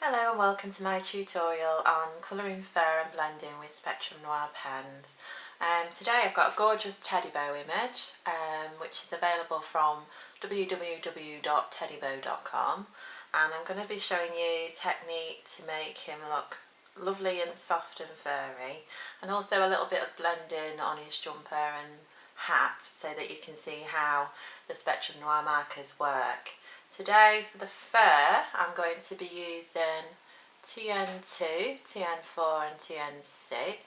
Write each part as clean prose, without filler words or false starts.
Hello and welcome to my tutorial on colouring fur and blending with Spectrum Noir pens. Today I've got a gorgeous teddy bow image which is available from www.teddybow.com, and I'm going to be showing you a technique to make him look lovely and soft and furry, and also a little bit of blending on his jumper and hat so that you can see how the Spectrum Noir markers work. Today for the fur I'm going to be using TN2, TN4 and TN6,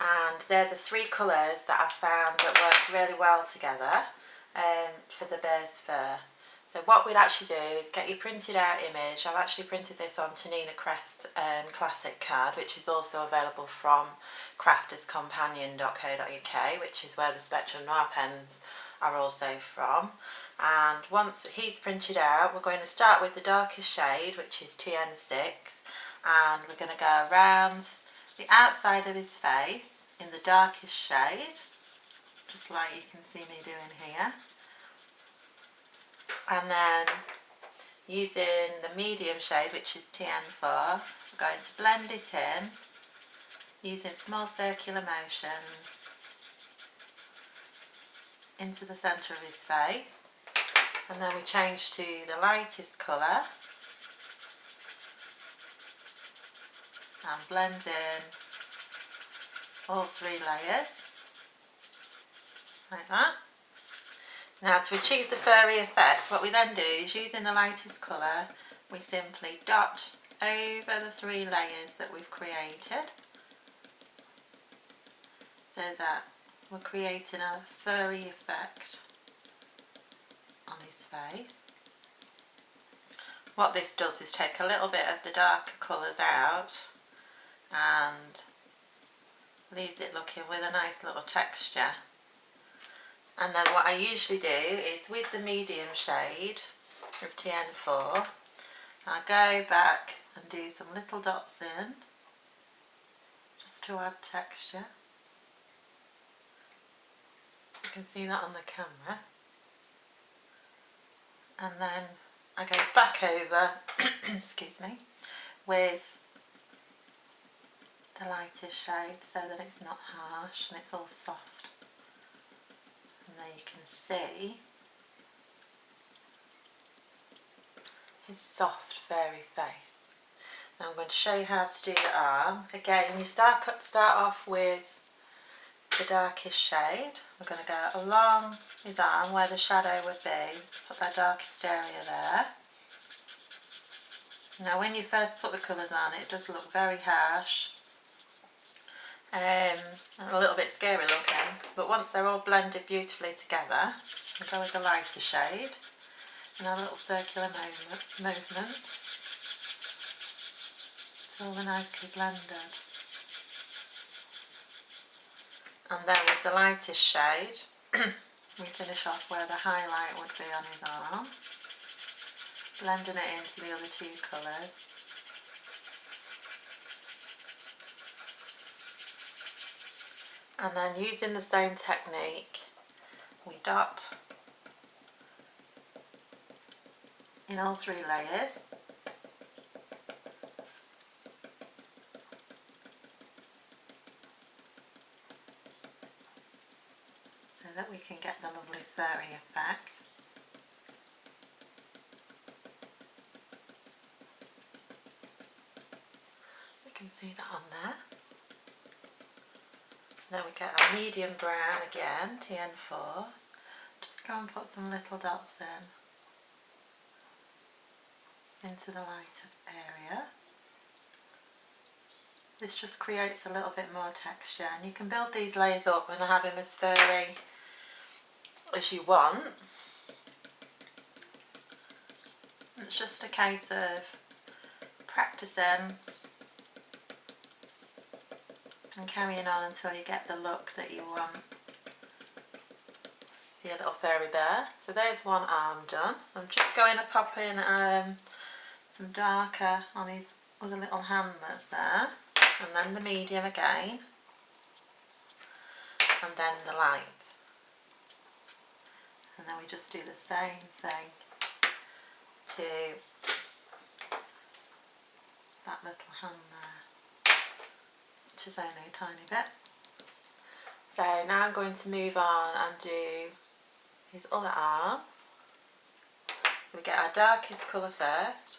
and they're the three colours that I found that work really well together for the bear's fur. So what we'd actually do is get your printed out image. I've actually printed this on Tanina Crest Classic card, which is also available from crafterscompanion.co.uk, which is where the Spectrum Noir pens are also from. And once he's printed out, we're going to start with the darkest shade, which is TN6, and we're going to go around the outside of his face in the darkest shade, just like you can see me doing here. And then using the medium shade, which is TN4, we're going to blend it in using small circular motions into the centre of his face. And then we change to the lightest colour and blend in all three layers, like that. Now, to achieve the furry effect, what we then do is, using the lightest colour, we simply dot over the three layers that we've created, so that we're creating a furry effect on his face. What this does is take a little bit of the darker colours out and leaves it looking with a nice little texture. And then what I usually do is, with the medium shade of TN4, I go back and do some little dots in, just to add texture. You can see that on the camera. And then I go back over, excuse me, with the lightest shade so that it's not harsh and it's all soft. And there you can see his soft furry face. Now I'm going to show you how to do the arm. Again, you start off with the darkest shade. We're going to go along his arm where the shadow would be, put that darkest area there. Now when you first put the colours on, it does look very harsh and a little bit scary looking, but once they're all blended beautifully together, we go with the lighter shade and a little circular movement. It's all nicely blended. And then with the lightest shade, we finish off where the highlight would be on his arm, blending it into the other two colours. And then, using the same technique, we dot in all three layers. So that we can get the lovely furry effect. You can see that on there. Then we get our medium brown again, TN4. Just go and put some little dots into the lighter area. This just creates a little bit more texture, and you can build these layers up and have him as furry as you want. It's just a case of practicing and carrying on until you get the look that you want for your little furry bear. So there's one arm done. I'm just going to pop in some darker on his other little hand that's there, and then the medium again, and then the light. And then we just do the same thing to that little hand there, which is only a tiny bit. So now I'm going to move on and do his other arm. So we get our darkest colour first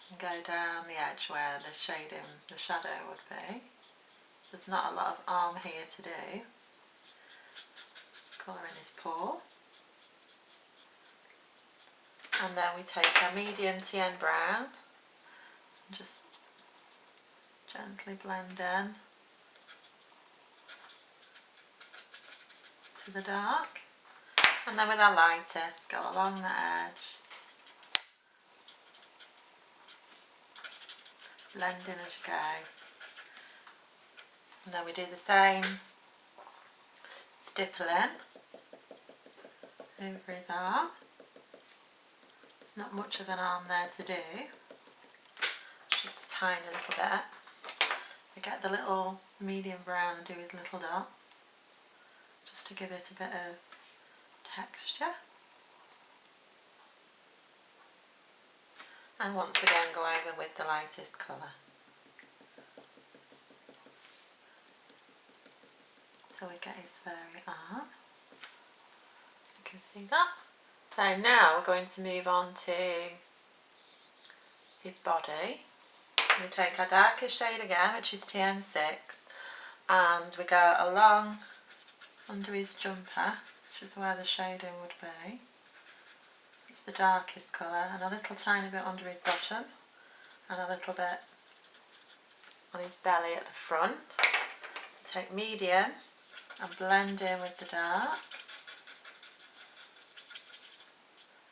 and go down the edge where the shading, the shadow would be. There's not a lot of arm here to do. Colour in his paw. And then we take our medium TN brown and just gently blend in to the dark. And then with our lightest, go along the edge, blend in as you go. And then we do the same stippling over his arm. There's not much of an arm there to do, just a tiny little bit. I get the little medium brown and do his little dot, just to give it a bit of texture. And once again go over with the lightest colour. So we get his furry arm. You can see that. So now we're going to move on to his body. We take our darkest shade again, which is TN6, and we go along under his jumper, which is where the shading would be. It's the darkest colour, and a little tiny bit under his bottom, and a little bit on his belly at the front. Take medium and blend in with the dark,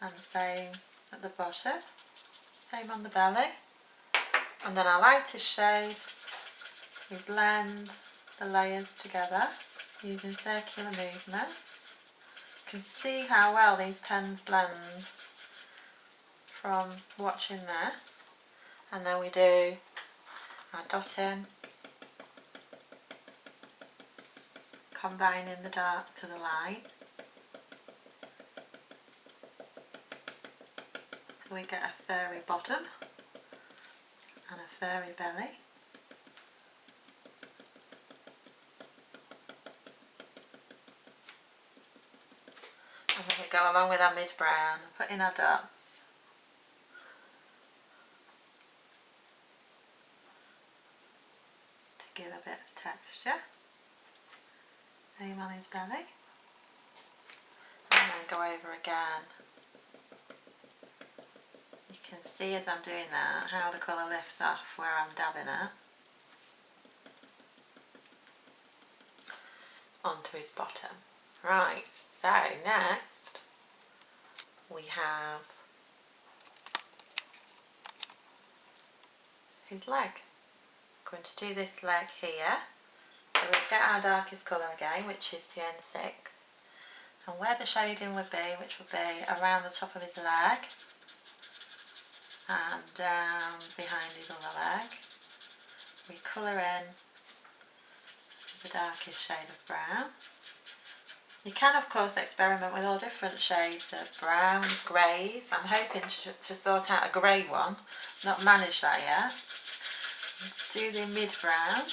and the same at the bottom, same on the belly. And then our lightest shade, we blend the layers together using circular movement. You can see how well these pens blend from watching there. And then we do our dotting, combining the dark to the light. So we get a furry bottom and a furry belly. And then we go along with our mid brown and put in our dots. To give a bit of texture. Same on his belly. And then go over again. You can see as I'm doing that how the colour lifts off where I'm dabbing it onto his bottom. Right, so next we have his leg. I'm going to do this leg here. So we'll get our darkest colour again, which is TN6, and where the shading would be, which would be around the top of his leg and down behind his other leg, we colour in the darkest shade of brown. You can of course experiment with all different shades of browns, greys. I'm hoping to sort out a grey one, not managed that yet. Do the mid brown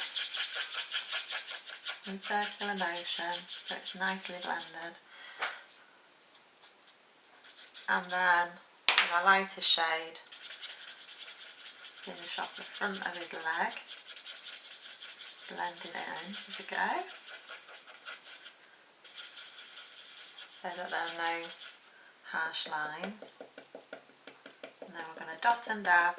in circular motion so it's nicely blended. And then with our lighter shade, finish off the front of his leg, blend it in as you go, so that there are no harsh lines. And then we're going to dot and dab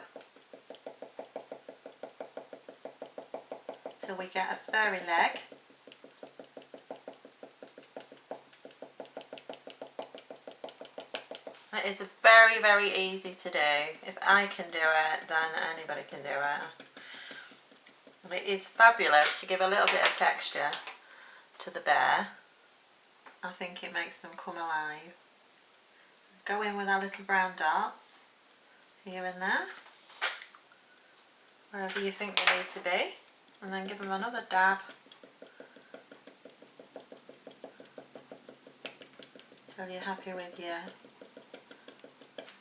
till we get a furry leg. It is very, very easy to do. If I can do it, then anybody can do it. It is fabulous to give a little bit of texture to the bear. I think it makes them come alive. Go in with our little brown dots here and there, wherever you think they need to be, and then give them another dab till you're happy with your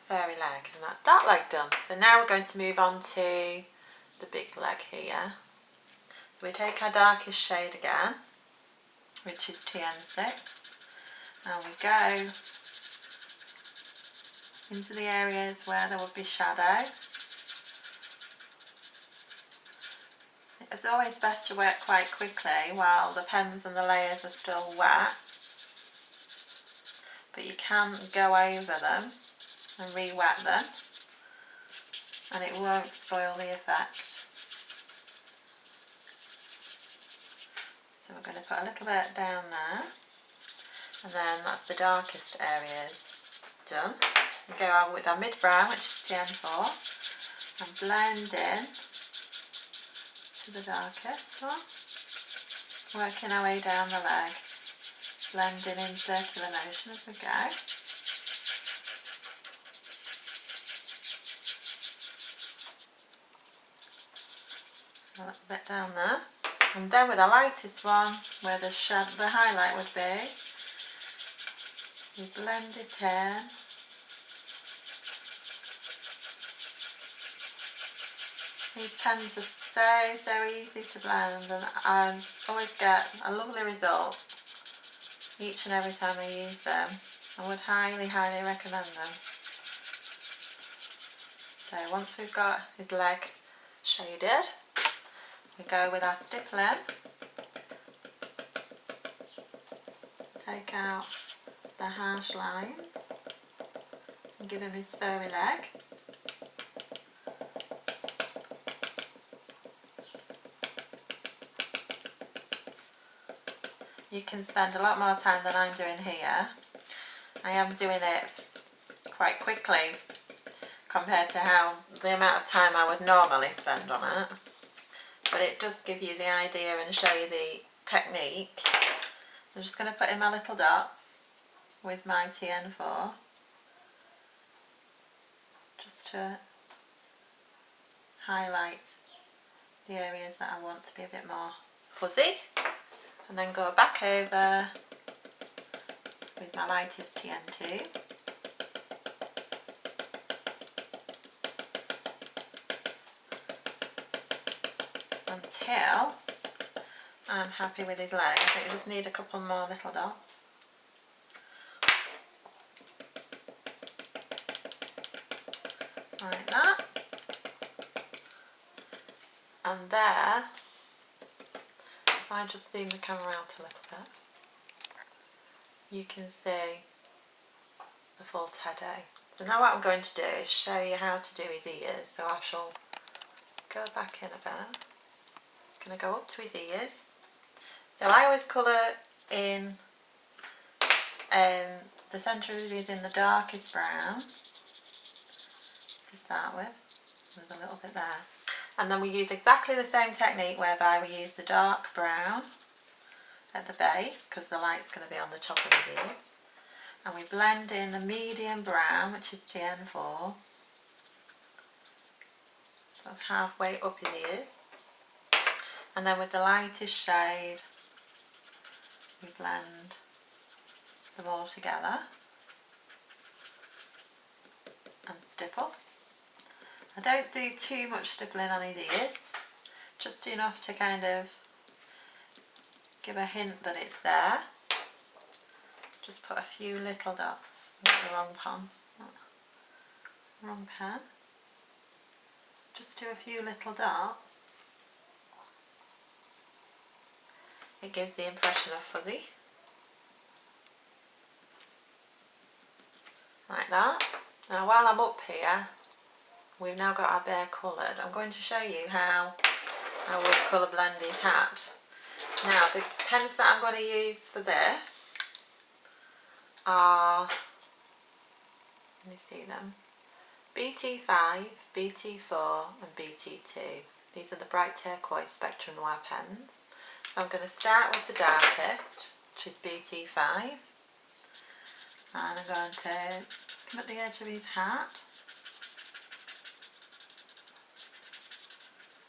furry leg, and that's that leg done. So now we're going to move on to the big leg here. So we take our darkest shade again, which is TN6, and we go into the areas where there would be shadow. It's always best to work quite quickly while the pens and the layers are still wet, but you can go over them and re-wet them and it won't spoil the effect. So we're going to put a little bit down there, and then that's the darkest areas done. We go on with our mid-brown, which is TN4, and blend in to the darkest one, working our way down the leg, blending in circular motion as we go. A little bit down there, and then with the lightest one, where the highlight would be, we blend it in. These pens are so easy to blend, and I always get a lovely result each and every time I use them. I would highly recommend them. So once we've got his leg shaded, we go with our stippling, take out the harsh lines and give him his furry leg. You can spend a lot more time than I'm doing here. I am doing it quite quickly compared to the amount of time I would normally spend on it. But it does give you the idea and show you the technique. I'm just going to put in my little dots with my TN4 just to highlight the areas that I want to be a bit more fuzzy, and then go back over with my lightest TN2 until I'm happy with his leg. I think we just need a couple more little dots. Like that. And there, if I just zoom the camera out a little bit, you can see the full teddy. So now what I'm going to do is show you how to do his ears. So I shall go back in a bit. I'm going to go up to his ears. So I always colour in the centre of his ears in the darkest brown to start with. There's a little bit there. And then we use exactly the same technique whereby we use the dark brown at the base because the light's going to be on the top of his ears. And we blend in the medium brown, which is TN4, sort of halfway up his ears. And then with the lightest shade, we blend them all together and stipple. I don't do too much stippling on his ears, just enough to kind of give a hint that it's there. Just put a few little dots. The wrong pen. Just do a few little dots. It gives the impression of fuzzy. Like that. Now while I'm up here, we've now got our bear coloured. I'm going to show you how I would colour blend his hat. Now the pens that I'm going to use for this are, let me see them, BT5, BT4 and BT2. These are the bright turquoise Spectrum Noir pens. So I'm going to start with the darkest, which is BT5, and I'm going to come at the edge of his hat,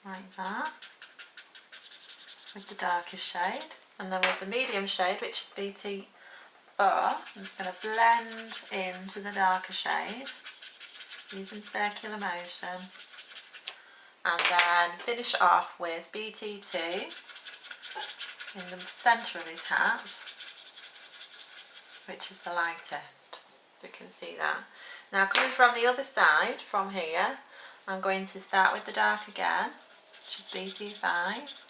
like that, with the darkest shade, and then with the medium shade, which is BT4, I'm just going to blend into the darker shade using circular motion, and then finish off with BT2 in the centre of his hat, which is the lightest. You can see that. Now coming from the other side, from here, I'm going to start with the dark again, which is BT5,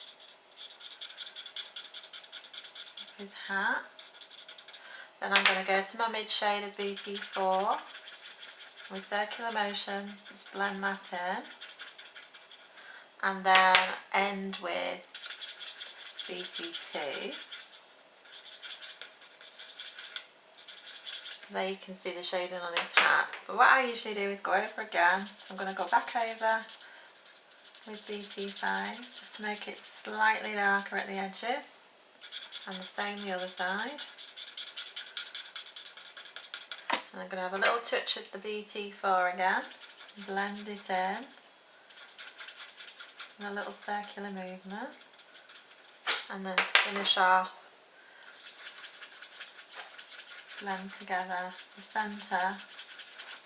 his hat. Then I'm going to go to my mid shade of BT4 with circular motion, just blend that in, and then end with BT2. There you can see the shading on his hat. But what I usually do is go over again. So I'm going to go back over with BT5 just to make it slightly darker at the edges, and the same the other side. And I'm going to have a little touch of the BT4 again, blend it in, and a little circular movement, and then to finish off, blend together the centre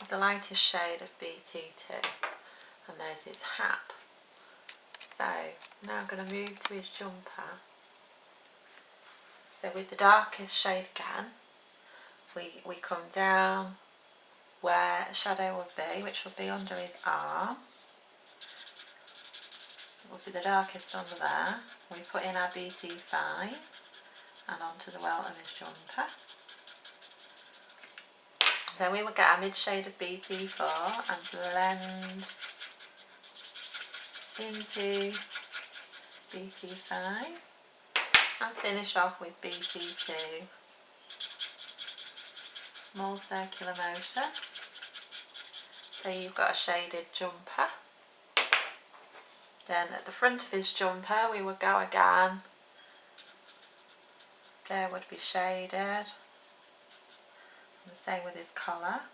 of the lightest shade of BT2, and there's his hat. So now I'm going to move to his jumper. So with the darkest shade again, we come down where a shadow would be, which would be under his arm. It would be the darkest under there. We put in our BT5 and onto the welt of his jumper. Then we would get our mid shade of BT4 and blend into BT5 and finish off with BT2. More circular motion. So you've got a shaded jumper. Then at the front of his jumper we would go again. There would be shaded. And the same with his collar.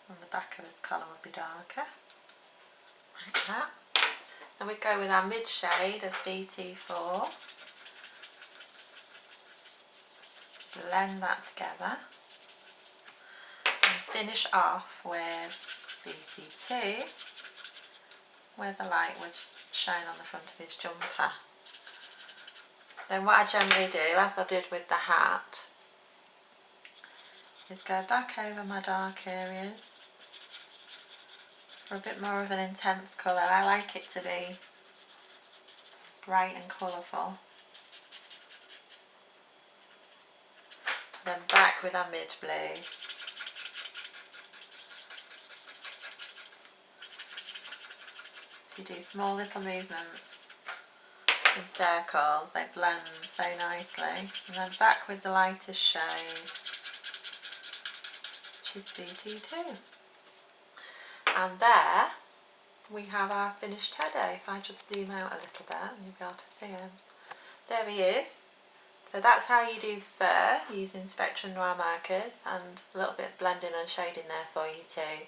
And the back of his collar would be darker. Like that. And we go with our mid shade of BT4. Blend that together. And finish off with BT2 where the light would shine on the front of his jumper. Then what I generally do, as I did with the hat, is go back over my dark areas for a bit more of an intense colour. I like it to be bright and colourful. Then back with our mid blue. You do small little movements in circles, they blend so nicely. And then back with the lightest shade, which is BT2. And there we have our finished Teddy. If I just zoom out a little bit and you'll be able to see him. There he is. So that's how you do fur using Spectrum Noir markers, and a little bit of blending and shading there for you too.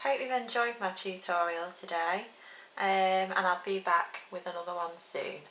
Hope you've enjoyed my tutorial today. And I'll be back with another one soon.